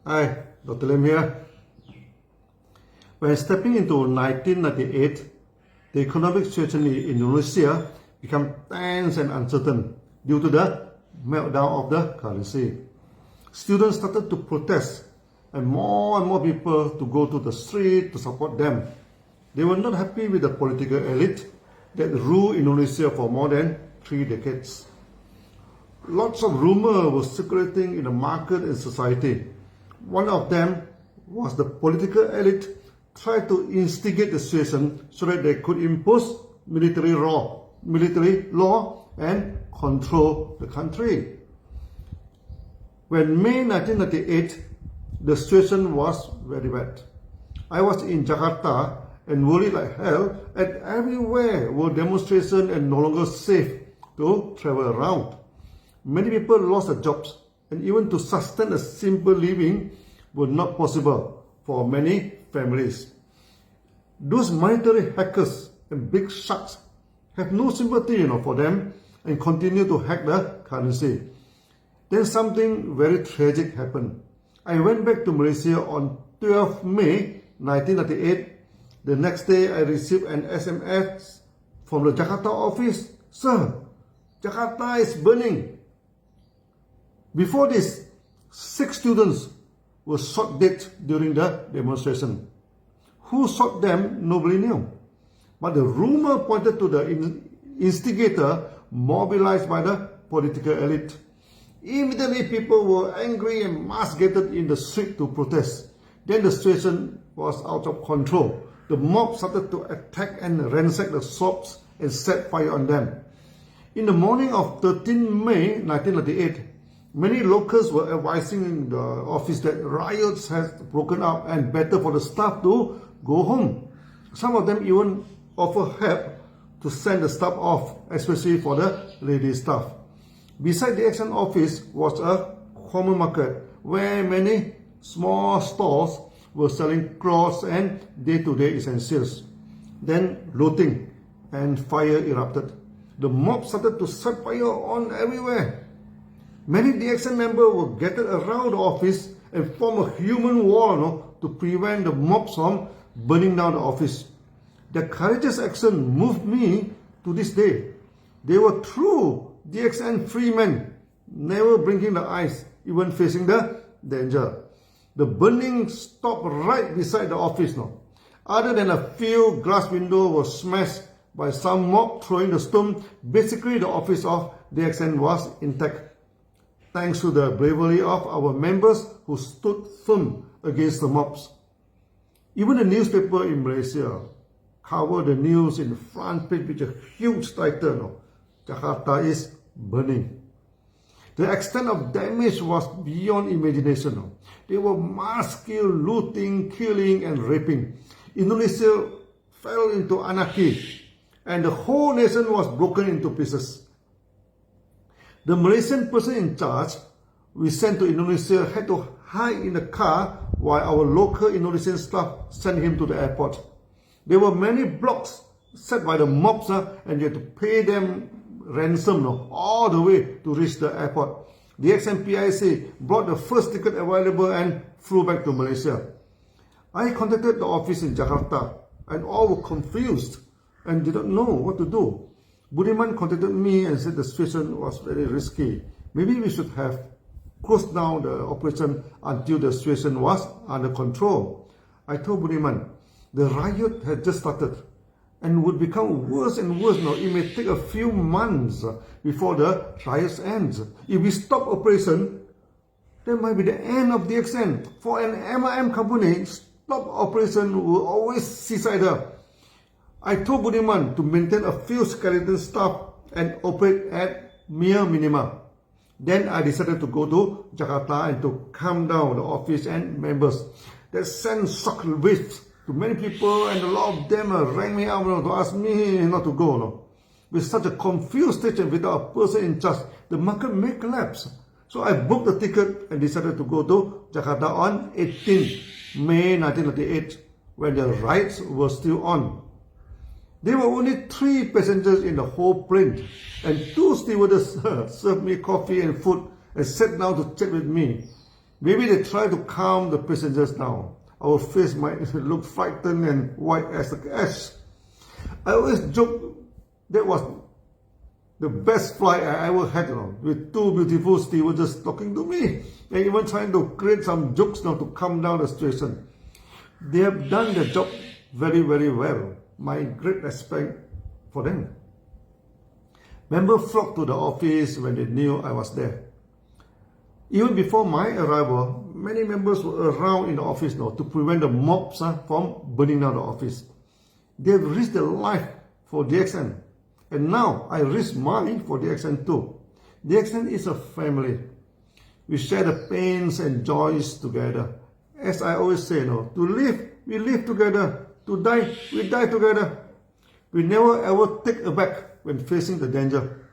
Hi, Dr. Lim here. When stepping into 1998, the economic situation in Indonesia became tense and uncertain due to the meltdown of the currency. Students started to protest and more people to go to the street to support them. They were not happy with the political elite that ruled Indonesia for more than 3 decades. Lots of rumors were circulating in the market and society. One of them was the political elite tried to instigate the situation so that they could impose military law and control the country. When May 1998, the situation was very bad. I was in Jakarta and worried like hell, and everywhere were demonstrations and no longer safe to travel around. Many people lost their jobs, and even to sustain a simple living was not possible for many families. Those monetary hackers and big sharks have no sympathy for them and continue to hack the currency. Then something very tragic happened. I went back to Malaysia on 12 May 1998. The next day I received an SMS from the Jakarta office. Sir, Jakarta is burning. Before this, 6 students were shot dead during the demonstration. Who shot them, nobody knew. But the rumor pointed to the instigator mobilized by the political elite. Immediately people were angry and mass gathered in the street to protest. Then the situation was out of control. The mob started to attack and ransack the shops and set fire on them. In the morning of 13 May 1998, many locals were advising the office that riots had broken out and better for the staff to go home. Some of them even offered help to send the staff off, especially for the lady staff. Beside the DXN office was a common market where many small stores were selling clothes and day-to-day essentials. Then looting and fire erupted. The mob started to set fire on everywhere. Many DXN members were gathered around the office and formed a human wall to prevent the mobs from burning down the office. Their courageous action moved me to this day. They were true DXN free men, never blinking the eyes, even facing the danger. The burning stopped right beside the office. Other than a few glass windows were smashed by some mob throwing the stone, basically the office of DXN was intact, thanks to the bravery of our members who stood firm against the mobs. Even the newspaper in Malaysia covered the news in the front page with a huge title, Jakarta is burning. The extent of damage was beyond imagination. There were mass looting, killing and raping. Indonesia fell into anarchy and the whole nation was broken into pieces. The Malaysian person in charge we sent to Indonesia had to hide in the car while our local Indonesian staff sent him to the airport. There were many blocks set by the mobs and you had to pay them ransom all the way to reach the airport. The DXN brought the first ticket available and flew back to Malaysia. I contacted the office in Jakarta and all were confused and did not know what to do. Budiman contacted me and said the situation was very risky. Maybe we should have closed down the operation until the situation was under control. I told Budiman, the riot had just started and would become worse and worse. It may take a few months before the trials ends. If we stop operation, that might be the end of DXN. For an MIM company, stop operation will always suicidal. I told Budiman to maintain a few skeleton staff and operate at mere minima. Then I decided to go to Jakarta and to calm down the office and members. That sent shock waves to many people, and a lot of them rang me up to ask me not to go. With such a confused state and without a person in charge, the market may collapse. So I booked the ticket and decided to go to Jakarta on 18 May 1998 when the riots were still on. There were only 3 passengers in the whole plane, and 2 stewardess served me coffee and food and sat down to chat with me. Maybe they try to calm the passengers down. Our face might look frightened and white as the ash. I always joke that was the best flight I ever had, with two beautiful stewardesses talking to me and even trying to create some jokes to calm down the situation. They have done their job very, very well. My great respect for them. Members flocked to the office when they knew I was there. Even before my arrival, many members were around in the office to prevent the mobs from burning down the office. They have risked their life for DXN. And now I risk mine for DXN too. DXN is a family. We share the pains and joys together. As I always say, to live, we live together. To die, we die together. We never ever take a back when facing the danger.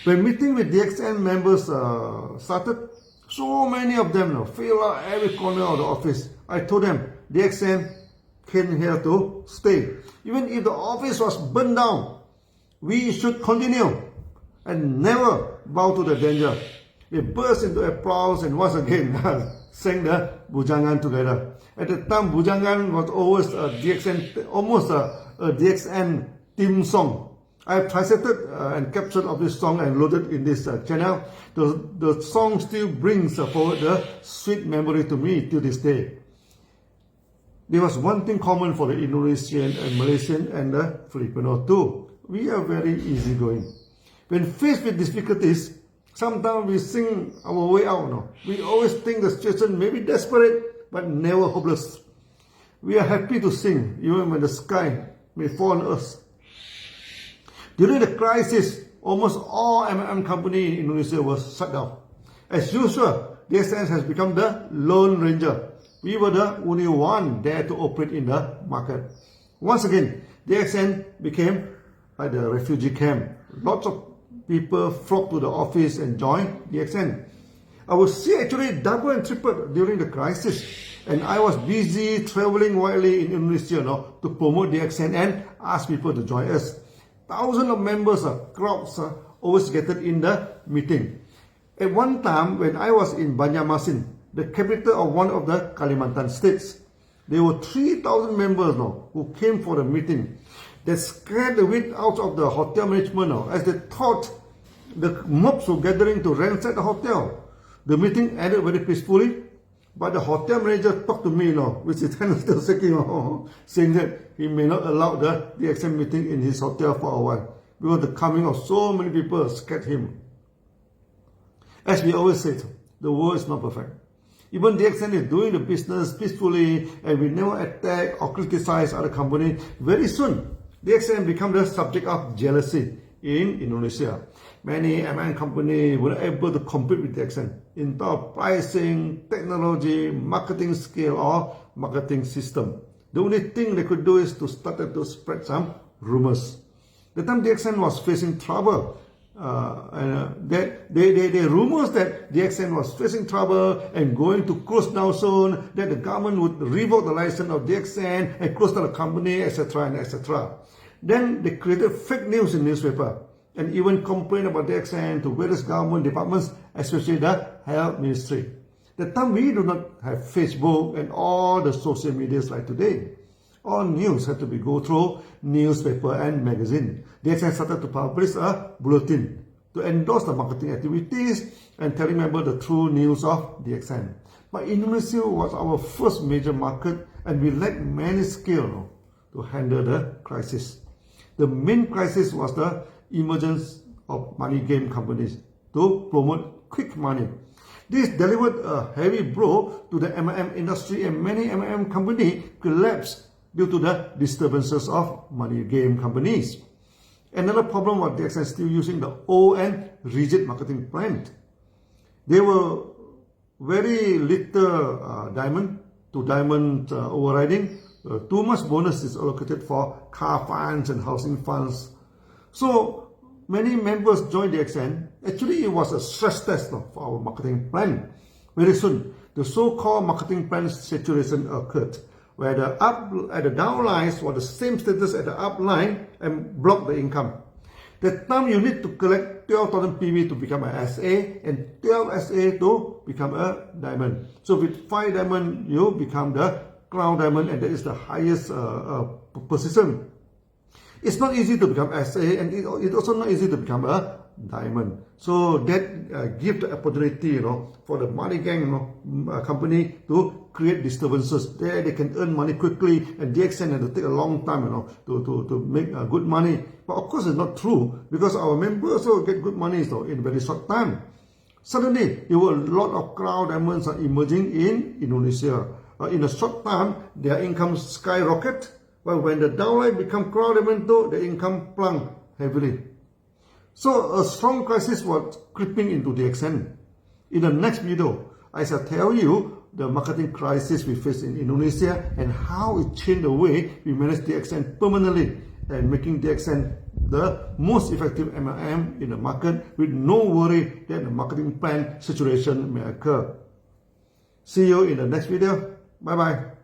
When meeting with DXN members started, so many of them fill out every corner of the office. I told them, DXN came here to stay. Even if the office was burned down, we should continue and never bow to the danger. They burst into applause and once again sang the Bujangan together. At the time, Bujangan was always almost a DXN theme song. I have translated and captured of this song and loaded in this channel. The song still brings forward the sweet memory to me till this day. There was one thing common for the Indonesian and Malaysian and the Filipino too. We are very easygoing. When faced with difficulties, sometimes we sing our way out. We always think the situation may be desperate, but never hopeless. We are happy to sing, even when the sky may fall on us. During the crisis, almost all company in Indonesia was shut down. As usual, DXN has become the Lone Ranger. We were the only one there to operate in the market. Once again, DXN became like the refugee camp. Lots of people flocked to the office and joined DXN. Our C actually doubled and tripled during the crisis. And I was busy traveling widely in Indonesia to promote DXN and ask people to join us. Thousands of members, crowds always gathered in the meeting. At one time, when I was in Banjarmasin, the capital of one of the Kalimantan states, there were 3,000 members who came for the meeting. They scared the wind out of the hotel management as they thought the mobs were gathering to ransack the hotel. The meeting ended very peacefully, but the hotel manager talked to me with his hands still shaking, saying that he may not allow the DXN meeting in his hotel for a while because the coming of so many people scared him. As we always said, the world is not perfect. Even DXN is doing the business peacefully and we never attack or criticize other companies. Very soon, DXN become the subject of jealousy in Indonesia. Many companies were able to compete with DXN in terms of pricing, technology, marketing skill, or marketing system. The only thing they could do is to start to spread some rumors. The time DXN was facing trouble, the rumors that DXN was facing trouble and going to close down soon, that the government would revoke the license of DXN and close down the company, etc. and etc. Then they created fake news in newspaper and even complained about DXN to various government departments, especially the health ministry. The time we do not have Facebook and all the social medias like today. All news had to be go through newspaper and magazine. DXN started to publish a bulletin to endorse the marketing activities and telling members the true news of DXN. But Indonesia was our first major market and we lacked many skills to handle the crisis. The main crisis was the emergence of money game companies to promote quick money. This delivered a heavy blow to the MLM industry and many MLM companies collapsed due to the disturbances of money game companies. Another problem was DXN still using the old and rigid marketing plan. There were very little diamond to diamond overriding. Too much bonus is allocated for car funds and housing funds. So many members joined DXN. Actually, it was a stress test for our marketing plan. Very soon, the so-called marketing plan saturation occurred, where the downlines were the same status as the upline and blocked the income. That time you need to collect 12,000 PV to become a SA and 12 SA to become a diamond. So with 5 diamond, you become the crown diamond, and that is the highest position. It's not easy to become SA, and it's also not easy to become a diamond. So that gives the opportunity, for the money gang, company to create disturbances. There they can earn money quickly, and DXN has to take a long time, to make good money. But of course, it's not true, because our members also get good money, in a very short time. Suddenly, a lot of crown diamonds are emerging in Indonesia. In a short time, their income skyrocket. But when the downline become crown diamond, the income plunged heavily. So a strong crisis was creeping into DXN. In the next video, I shall tell you the marketing crisis we face in Indonesia and how it changed the way we manage DXN permanently and making DXN the most effective MLM in the market with no worry that the marketing plan situation may occur. See you in the next video. Bye bye.